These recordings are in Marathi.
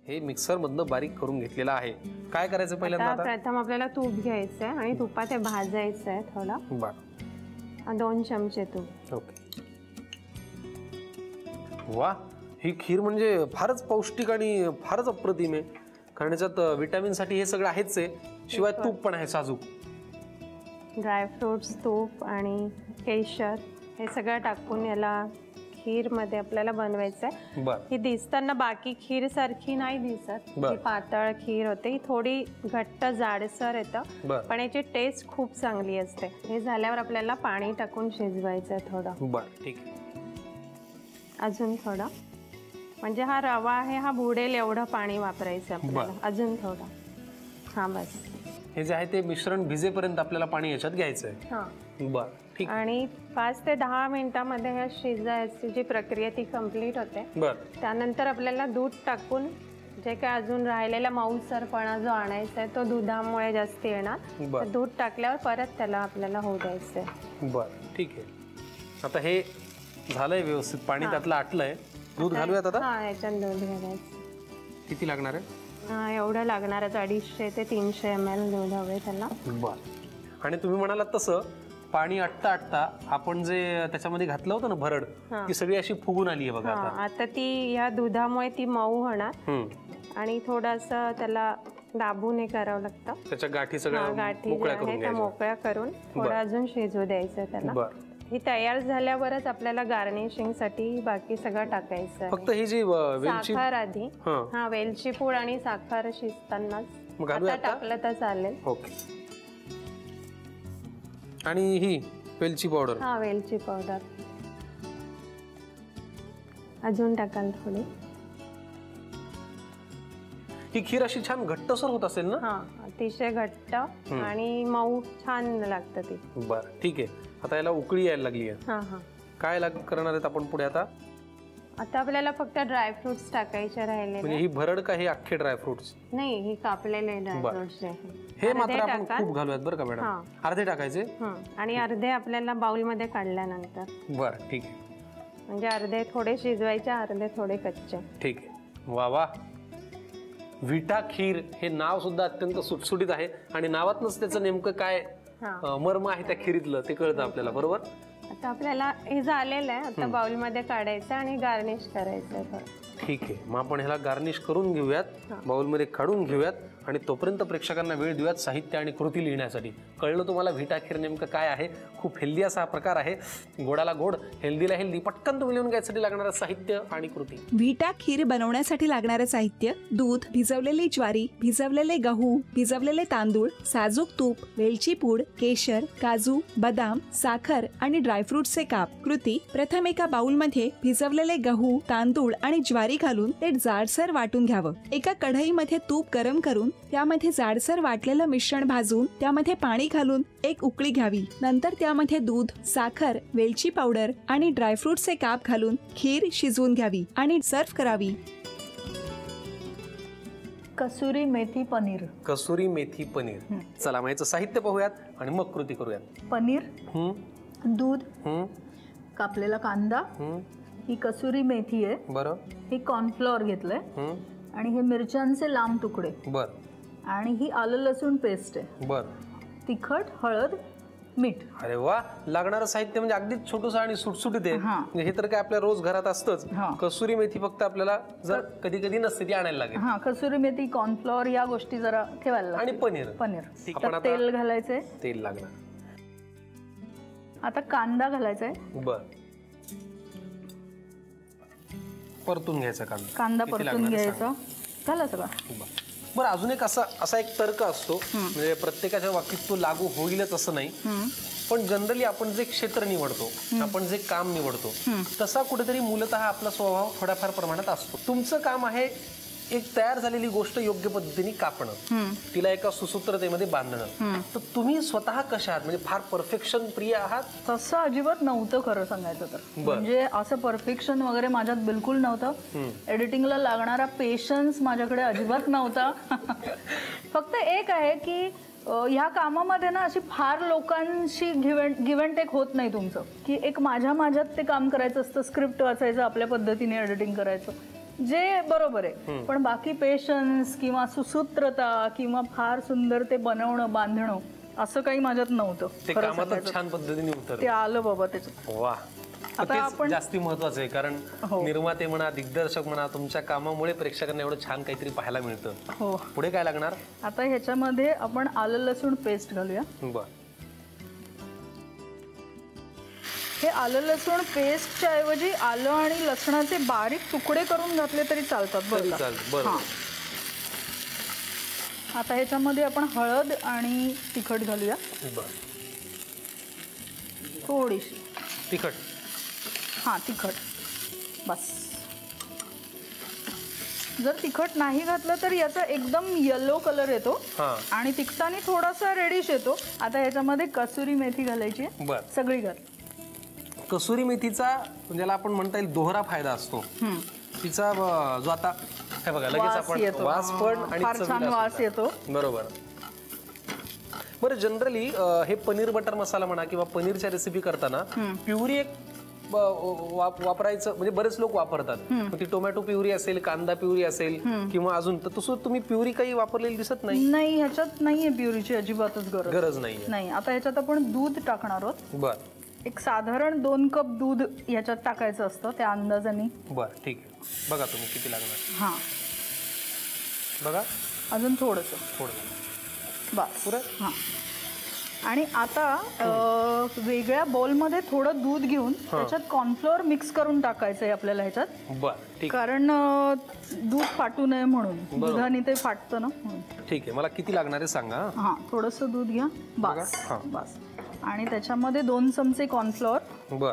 हे मिक्सर मधनं बारीक करून घेतलेलं आहे. काय करायचं पहिल्यांदा? प्रथम आपल्याला तूप घ्यायचं आहे आणि तुपात हे भाजायचं आहे थोडं. बरं. 2 चमचे तूप. ओके. वा, ही खीर म्हणजे फारच पौष्टिक आणि फारच अप्रतिम आहे. कारण याच्यात विटॅमिन साठी हे सगळं आहेच आहे, शिवाय तूप पण आहे साजूक. ड्रायफ्रुट्स, तूप आणि केशर हे सगळं टाकून याला खीर मध्ये आपल्याला बनवायचं आहे. ही दिसताना बाकी खीर सारखी नाही दिसत, ही पातळ खीर होते. ही थोडी घट्ट जाडसर येतं, पण याची टेस्ट खूप चांगली असते. हे झाल्यावर आपल्याला पाणी टाकून शिजवायचं आहे थोडं. बरं, ठीक आहे. अजून थोडं, म्हणजे हा रवा आहे हा बुडेल एवढं पाणी वापरायचं आपल्याला. अजून थोडं. हा बस. हे जे आहे ते मिश्रण भिजेपर्यंत आपल्याला पाणी याच्यात घ्यायचं आहे. हां, बरं, ठीक. आणि 5 ते 10 मिनिटांमध्ये ह्या शिजायची जी प्रक्रिया ती कंप्लीट होते. बरं. त्यानंतर आपल्याला दूध टाकून जे काय अजून राहिलेला मऊसरपणा जो आणायचा आहे तो दुधामुळे जास्त येणार. दूध टाकल्यावर परत त्याला आपल्याला होऊ द्यायचं आहे. बरं, ठीक आहे. आता हे झालंय व्यवस्थित, पाणी त्यातलं आटलंय. दूध घालूयात आता? हां, याच्यात दूध घालायचं. किती लागणार आहे? एवढं लागणार आहे, 250 ते 300 ml दूध हवे त्याला. बरं. आणि तुम्ही म्हणालात तसं पाणी आटता आटता आपण जे त्याच्यामध्ये घातलं होतं ना भरड, ती सगळी अशी फुगून आली आहे बघा. आता ती ह्या दुधामुळे ती मऊ होणार आणि थोडंसं त्याला दाबून हे करावं लागतं. त्याच्या गाठी सगळ्या गाठी मोकळ्या करून थोडं अजून शिजू द्यायचं त्याला. ही तयार झाल्यावरच आपल्याला गार्निशिंग साठी बाकी सगळं टाकायचं. फक्त ही जी वेलची साखर आधी, हा वेलची पूड आणि साखर शिजतानाच आता टाकलं तर चालेल. ओके. आणि ही वेलची पावडर. हा, वेलची पावडर अजून टाकाल थोडी. ही खीर अशी छान घट्टसर होत असेल ना? हा, अतिशय घट्ट आणि मऊ छान लागतं ती. बरं, ठीक आहे. आता याला उकळी यायला लागली आहे. हां हां. काय करणार आहेत आपण पुढे आता? आता आपल्याला फक्त ड्रायफ्रुट्स टाकायचे राहिले. म्हणजे ही भरड का हे अख्खे ड्रायफ्रुट्स? नाही, ही कापलेले ड्रायफ्रुट्स आहे. हे मात्र आपण खूप घालूयात बरं का मॅडम? अर्धे टाकायचे आणि अर्धे आपल्याला बाउल मध्ये काढल्यानंतर. बरं, ठीक आहे. म्हणजे अर्धे थोडे शिजवायचे, अर्धे थोडे कच्चे. ठीक आहे. वा वा, विटा खीर हे नाव सुद्धा अत्यंत सुटसुटीत आहे आणि नावातच त्याचं नेमकं काय मर्म आहे त्या खिरीतलं ते कळतं आपल्याला. बरोबर. आता आपल्याला हे झालेलं आहे, आता बाउल मध्ये काढायचं आणि गार्निश करायचं. ठीक आहे, मग आपण ह्याला गार्निश करून घेऊयात, बाउल मध्ये काढून घेऊयात आणि तोपर्यंत प्रेक्षकांना वेळ देऊयात साहित्य आणि कृती लिहिण्यासाठी. कळलं तुम्हाला विटा खीर नेमकं काय आहे? खूप हेल्दी असा हा प्रकार आहे. गोडाला गोड, हेल्दीला हेल्दी. पटकन तुम्ही लिहून घ्यायसाठी लागणारं साहित्य आणि कृती. विटा खीर बनवण्यासाठी लागणारं साहित्य: दूध, भिजवलेली ज्वारी, भिजवलेले गहू, भिजवलेले तांदूळ, साजूक तूप, वेलची पूड, केशर, काजू, बदाम, साखर आणि ड्रायफ्रुट्सचे काप. कृती: प्रथम एका बाउलमध्ये भिजवलेले गहू, तांदूळ आणि ज्वारी घालून ते जाडसर वाटून घ्यावं. एका कढईमध्ये तूप गरम करून त्यामध्ये जाडसर वाटलेलं मिश्रण भाजून त्यामध्ये पाणी घालून एक उकळी घ्यावी. नंतर त्यामध्ये दूध, साखर, वेलची पावडर आणि ड्रायफ्रुट्सचे काप घालून खीर शिजवून घ्यावी आणि सर्व्ह करावी. कसुरी मेथी पनीर. कसुरी मेथी पनीर. चला, मग याचं साहित्य पाहूयात आणि मग कृती करूयात. पनीर, दूध, कापलेला कांदा, ही कसुरी मेथी आहे. बरं. ही कॉर्नफ्लॉवर घेतलंय आणि हे मिरच्यांचे लांब तुकडे. बरं. आणि ही आलं लसूण पेस्ट आहे. बरं. तिखट, हळद, मीठ. अरे वा, लागणारं साहित्य म्हणजे अगदीच छोटंसं आणि सुटसुटीत आहे. म्हणजे हे तर काय आपल्या रोज घरात असतंच. कसुरी मेथी फक्त आपल्याला जर कधी कधी नसते ती आणायला लागेल. हा, कसुरी मेथी, कॉर्नफ्लॉवर या गोष्टी जरा ठेवायला लागतात. आणि पनीर. पनीर तेल घालायचंय. तेल लागणार. आता कांदा घालायचाय. बर. परतून घ्यायचा कांदा परतून घ्यायचा. झालं सगळं. बरं, अजून एक असा एक तर्क असतो, म्हणजे प्रत्येकाच्या बाबतीत तो लागू होईलच असं नाही, पण जनरली आपण जे क्षेत्र निवडतो, आपण जे काम निवडतो, तसा कुठेतरी मूलतः आपला स्वभाव थोड्याफार प्रमाणात असतो. तुमचं काम आहे एक तयार झालेली गोष्ट योग्य पद्धतीने कापणं, तिला एका सुसूत्रतेमध्ये बांधणं. तर तुम्ही स्वतः कशा आहात? म्हणजे फार परफेक्शन प्रिय आहात? तसं अजिबात नव्हतं खरं सांगायचं तर. म्हणजे असं परफेक्शन वगैरे माझ्यात बिलकुल नव्हतं. एडिटिंगला लागणारा पेशन्स माझ्याकडे अजिबात नव्हता. फक्त एक आहे की ह्या कामामध्ये ना अशी फार लोकांशी गिव्ह अँड टेक होत नाही तुमचं, की एक माझ्यात ते काम करायचं असतं, स्क्रिप्ट वाचायचं, आपल्या पद्धतीने एडिटिंग करायचं. जे बरोबर आहे, पण बाकी पेशन्स किंवा सुसूत्रता किंवा फार सुंदर ते बनवणं बांधणं असं काही माझ्यात नव्हतं. ते कामातच छान पद्धतीने उतरलं. ते आलं बाबा त्याच्यात. वा, आता तेच आपण जास्ती महत्वाचं आहे, कारण हो. निर्माते म्हणा, दिग्दर्शक म्हणा, तुमच्या कामामुळे प्रेक्षकांना एवढं छान काहीतरी पाहायला मिळतं. हो. पुढे काय लागणार? आता ह्याच्यामध्ये आपण आलं लसूण पेस्ट घालूया. बर. हे आलं लसूण पेस्टच्या ऐवजी आलं आणि लसणाचे बारीक तुकडे करून घातले तरी चालतात बरं का? बरं. हां. आता ह्याच्यामध्ये आपण हळद आणि तिखट घालूया. बर. थोडीशी तिखट. हां, तिखट बस. जर तिखट नाही घातलं तर याचा एकदम येलो कलर येतो आणि तिखटाने थोडासा रेडिश येतो. आता ह्याच्यामध्ये कसुरी मेथी घालायची आहे. बर. सगळी घाल. कसुरी मेथीचा ज्याला आपण म्हणता येईल दोहरा फायदा असतो. तिचा जो आता हे बघा लगेच आपण वास पण आणि फार छान वास येतो. बरोबर. बरं, जनरली हे पनीर बटर मसाला म्हणा किंवा पनीरच्या रेसिपी करताना प्युरी एक वापरायचं म्हणजे बरेच लोक वापरतात. ती टोमॅटो प्युरी असेल, कांदा प्युरी असेल किंवा अजून, तर तसं तुम्ही प्युरी काही वापरलेली दिसत नाही. नाही, ह्याच्यात नाहीये प्युरीची अजिबातच गरज नाहीये. नाही. आता ह्याच्यात आपण दूध टाकणार आहोत. बर. एक साधारण 2 कप दूध ह्याच्यात टाकायचं असतं त्या अंदाजाने. बर, ठीक आहे. बघा तुम्ही किती लागणार. हां, बघा अजून थोडंसं. बस पुरं. हां. आणि आता वेगळ्या बाउलमध्ये थोडं दूध घेऊन त्याच्यात कॉर्नफ्लोअर मिक्स करून टाकायचं आहे आपल्याला ह्याच्यात. बर, ठीक. कारण दूध फाटू नये म्हणून. दुधाने ते फाटतं ना. ठीक आहे. मला किती लागणार आहे सांगा. हां, थोडंसं दूध घ्या. बस बस. आणि त्याच्यामध्ये 2 चमचे कॉर्नफ्लोअर. बर.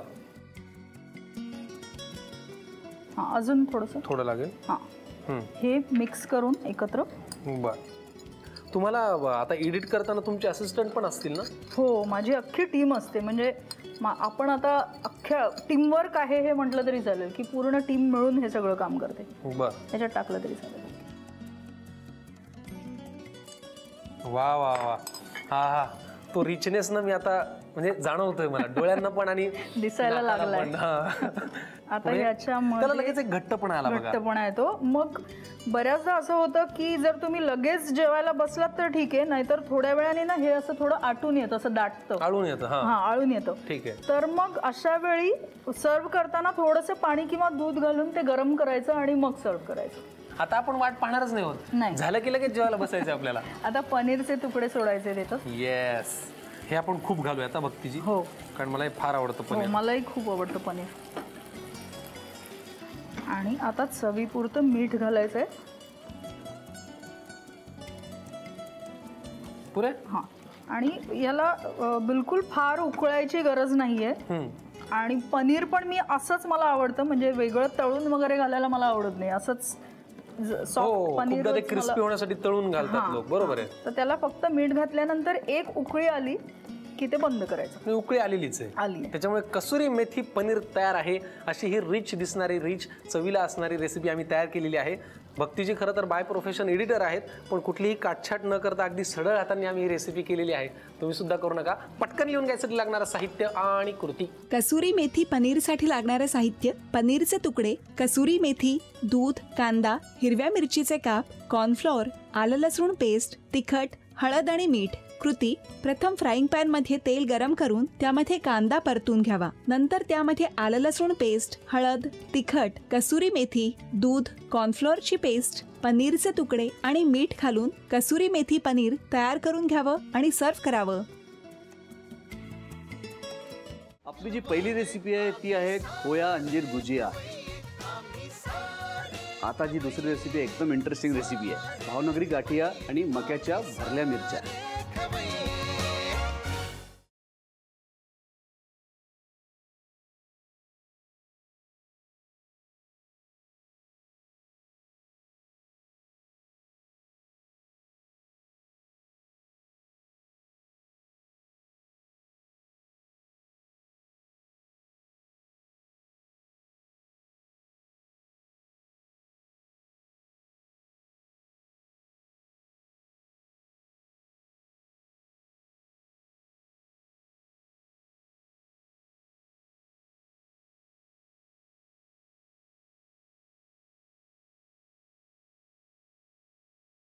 हां, अजून थोडं लागेल. हां, हे मिक्स करून एकत्र. बर. तुम्हाला आता एडिट करताना तुमचे असिस्टंट पण असतील ना? हो, माझी अख्खी टीम असते. म्हणजे आपण आता अख्ख्या टीमवर्क आहे हे म्हटलं तरी चालेल, की पूर्ण टीम मिळून हे सगळं काम करते. बर. त्याच्यात टाकलं तरी चालेल. वा वा वा. हा हा, तो रिचनेस ना मी आता म्हणजे जाणवतोय मला डोळ्यांना पण आणि दिसायला लागलाय. आता ह्याच्यामध्ये लगेच एक घट्टपणा आला. घट्टपणा येतो. मग बऱ्याचदा असं होतं की जर तुम्ही लगेच जेवायला बसलात तर ठीक आहे, नाहीतर थोड्या वेळाने ना हे असं थोडं आटून येतं, असं दाटतं, आळून येतं. हां, आळून येतं. ठीक आहे. तर मग अशा वेळी सर्व करताना थोडंसं पाणी किंवा दूध घालून ते गरम करायचं आणि मग सर्व करायचं. आता आपण वाट पाहणारच नाही होत. नाही, झालं की लगेच जेवायला बसायचं आपल्याला. आता पनीरचे तुकडे सोडायचे त्याच्यात. येस, हे आपण खूप घालूया आता भक्तीजी. हो, कारण मला हे फार आवडतं पनीर. मलाही खूप आवडतं पनीर. आणि आता चवीपुरतं मीठ घालायचंय. पुरे. हां, आणि याला बिलकुल फार उकळायची गरज नाहीये. आणि पनीर पण मी असंच मला आवडतं, म्हणजे वेगळं तळून वगैरे घालायला मला आवडत नाही. असंच सॉफ्ट पनीर क्रिस्पी होण्यासाठी तळून घालतात लोक. बरोबर आहे. तर त्याला फक्त मीठ घातल्यानंतर एक उकळी आली की ते बंद करायचं. उकळी आलेलीच आहे. त्याच्यामुळे कसुरी मेथी पनीर तयार आहे. अशी ही रिच दिसणारी, रिच चवीला असणारी रेसिपी आम्ही तयार केलेली आहे. भक्तीजी खरं तर बाय प्रोफेशन एडिटर आहेत, पण कुठलीही काटछाट न करता अगदी सरळ हातांनी आम्ही ही रेसिपी केलेली आहे. तुम्ही सुद्धा करू नका. पटकन लिहून घ्यायसाठी लागणारं साहित्य आणि कृती. कसुरी मेथी पनीरसाठी लागणारं साहित्य: पनीरचे तुकडे, कसुरी मेथी, दूध, कांदा, हिरव्या मिरचीचे काप, कॉर्नफ्लॉवर, आलं लसूण पेस्ट, तिखट, हळद आणि मीठ. कृती: प्रथम फ्राईंग पॅन मध्ये तेल गरम करून त्यामध्ये कांदा परतून घ्यावा. नंतर त्यामध्ये आलं लसूण पेस्ट, हळद, तिखट, कसुरी मेथी, दूध, कॉर्नफ्लोअरची पेस्ट, पनीरचे तुकडे आणि मीठ घालून कसुरी मेथी पनीर तयार करून घ्यावं आणि सर्व्ह करावं. आपली जी पहिली रेसिपी आहे ती आहे खोया अंजीर भुजिया. आता जी दुसरी रेसिपी एकदम इंटरेस्टिंग रेसिपी आहे, भावनगरी गाठिया आणि मक्याच्या भरल्या मिरच्या.